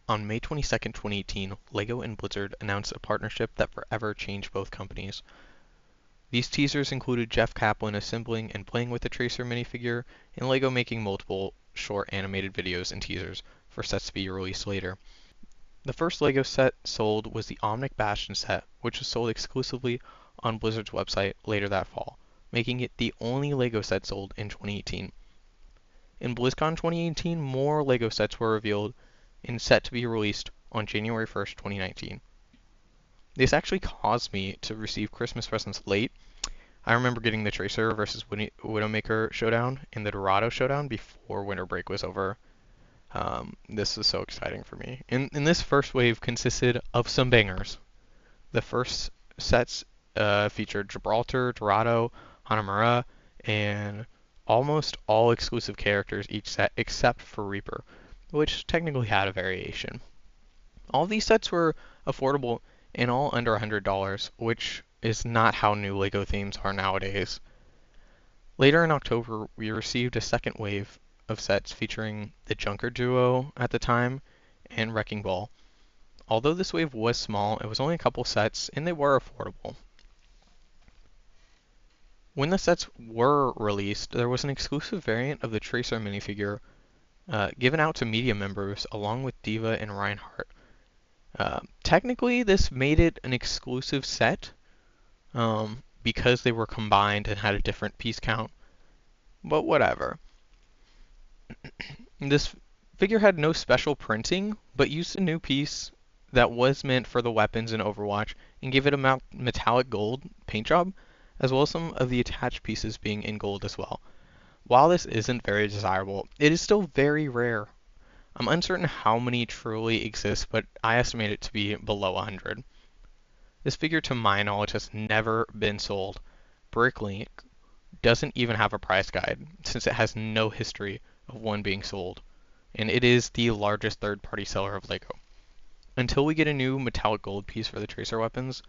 On May 22nd, 2018, LEGO and Blizzard announced a partnership that forever changed both companies. These teasers included Jeff Kaplan assembling and playing with the Tracer minifigure, and LEGO making multiple short animated videos and teasers for sets to be released later. The first LEGO set sold was the Omnic Bastion set, which was sold exclusively on Blizzard's website later that fall, making it the only LEGO set sold in 2018. In BlizzCon 2018, more LEGO sets were revealed and set to be released on January 1st, 2019. This actually caused me to receive Christmas presents late. I remember getting the Tracer versus Widowmaker showdown and the Dorado showdown before winter break was over. This was so exciting for me. And this first wave consisted of some bangers. The first sets featured Gibraltar, Dorado, Hanamura, and almost all exclusive characters each set except for Reaper, which technically had a variation. All these sets were affordable and all under $100, which is not how new LEGO themes are nowadays. Later in October, we received a second wave of sets featuring the Junker duo at the time and Wrecking Ball. Although this wave was small, it was only a couple sets and they were affordable. When the sets were released, there was an exclusive variant of the Tracer minifigure given out to media members along with Diva and Reinhardt. Technically, this made it an exclusive set because they were combined and had a different piece count, but whatever. This figure had no special printing, but used a new piece that was meant for the weapons in Overwatch and gave it a metallic gold paint job, as well as some of the attached pieces being in gold as well. While this isn't very desirable, it is still very rare. I'm uncertain how many truly exist, but I estimate it to be below 100. This figure, to my knowledge, has never been sold. Bricklink doesn't even have a price guide, since it has no history of one being sold, and it is the largest third-party seller of LEGO. Until we get a new metallic gold piece for the Tracer weapons,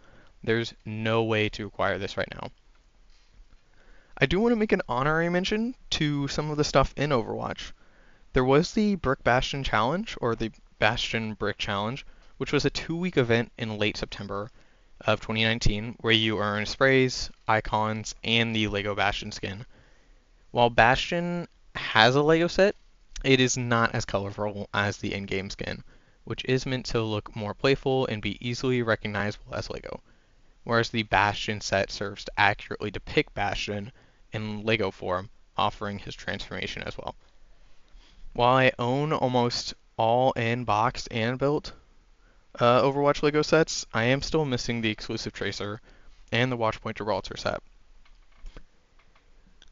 there's no way to acquire this right now. I do want to make an honorary mention to some of the stuff in Overwatch. There was the Brick Bastion Challenge, or the Bastion Brick Challenge, which was a 2-week event in late September of 2019, where you earn sprays, icons, and the LEGO Bastion skin. While Bastion has a LEGO set, it is not as colorful as the in-game skin, which is meant to look more playful and be easily recognizable as LEGO, whereas the Bastion set serves to accurately depict Bastion in LEGO form, offering his transformation as well. While I own almost all in-boxed and built Overwatch LEGO sets, I am still missing the exclusive Tracer and the Watchpoint Gibraltar set.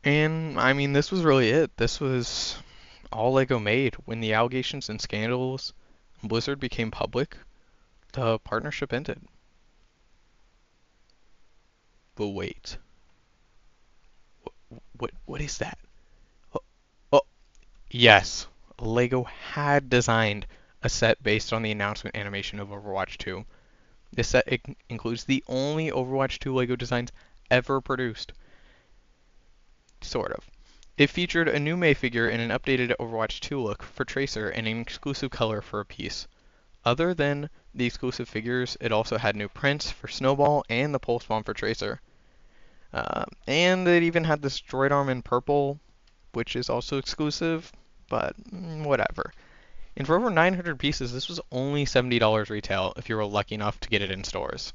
And, I mean, this was really it. This was all LEGO made. When the allegations and scandals in Blizzard became public, the partnership ended. But wait. What is that? Oh, oh, yes. LEGO had designed a set based on the announcement animation of Overwatch 2. This set includes the only Overwatch 2 LEGO designs ever produced. Sort of. It featured a new Mei figure in an updated Overwatch 2 look for Tracer and an exclusive color for a piece. Other than the exclusive figures, it also had new prints for Snowball and the Pulse Bomb for Tracer. And it even had this droid arm in purple, which is also exclusive, but whatever. And for over 900 pieces, this was only $70 retail if you were lucky enough to get it in stores.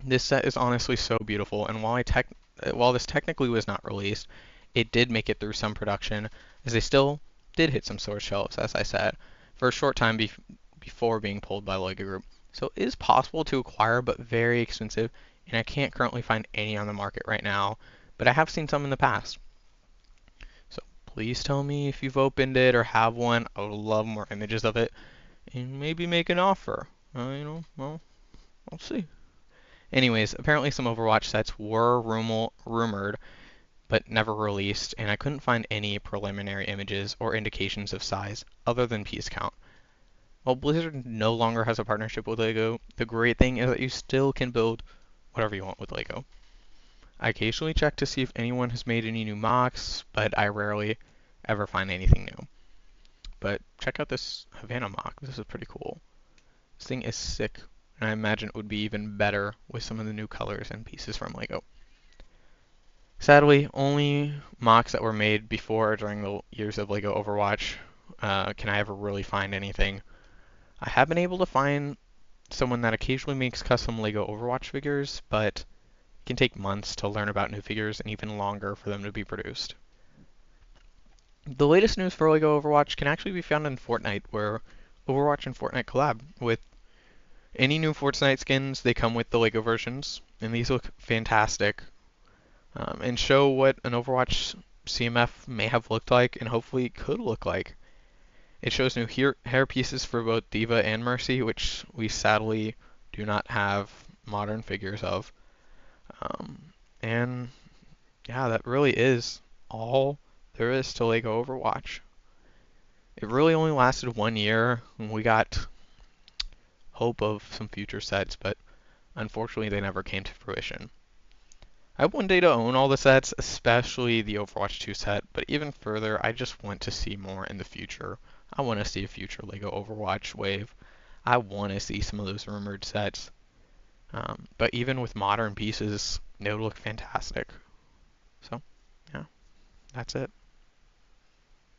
This set is honestly so beautiful, and while this technically was not released, it did make it through some production, as they still did hit some store shelves, as I said, for a short time before being pulled by LEGO Group. So it is possible to acquire, but very expensive, and I can't currently find any on the market right now, but I have seen some in the past. So please tell me if you've opened it or have one. I would love more images of it, and maybe make an offer. Well, I'll see. Anyways, apparently some Overwatch sets were rumored, but never released, and I couldn't find any preliminary images or indications of size other than piece count. While Blizzard no longer has a partnership with LEGO, the great thing is that you still can build whatever you want with LEGO. I occasionally check to see if anyone has made any new mocks, but I rarely ever find anything new. But check out this Havana mock. This is pretty cool. This thing is sick, and I imagine it would be even better with some of the new colors and pieces from LEGO. Sadly, only mocks that were made before or during the years of LEGO Overwatch can I ever really find anything. I have been able to find someone that occasionally makes custom LEGO Overwatch figures, but it can take months to learn about new figures and even longer for them to be produced. The latest news for LEGO Overwatch can actually be found in Fortnite, where Overwatch and Fortnite collab. With any new Fortnite skins, they come with the LEGO versions, and these look fantastic and show what an Overwatch CMF may have looked like and hopefully could look like. It shows new hair pieces for both Diva and Mercy, which we sadly do not have modern figures of. Um, and yeah, that really is all there is to LEGO Overwatch. It really only lasted 1 year, and we got hope of some future sets, but unfortunately they never came to fruition. I have one day to own all the sets, especially the Overwatch 2 set, but even further, I just want to see more in the future. I want to see a future LEGO Overwatch wave. I want to see some of those rumored sets. But even with modern pieces, they would look fantastic. So, yeah, that's it.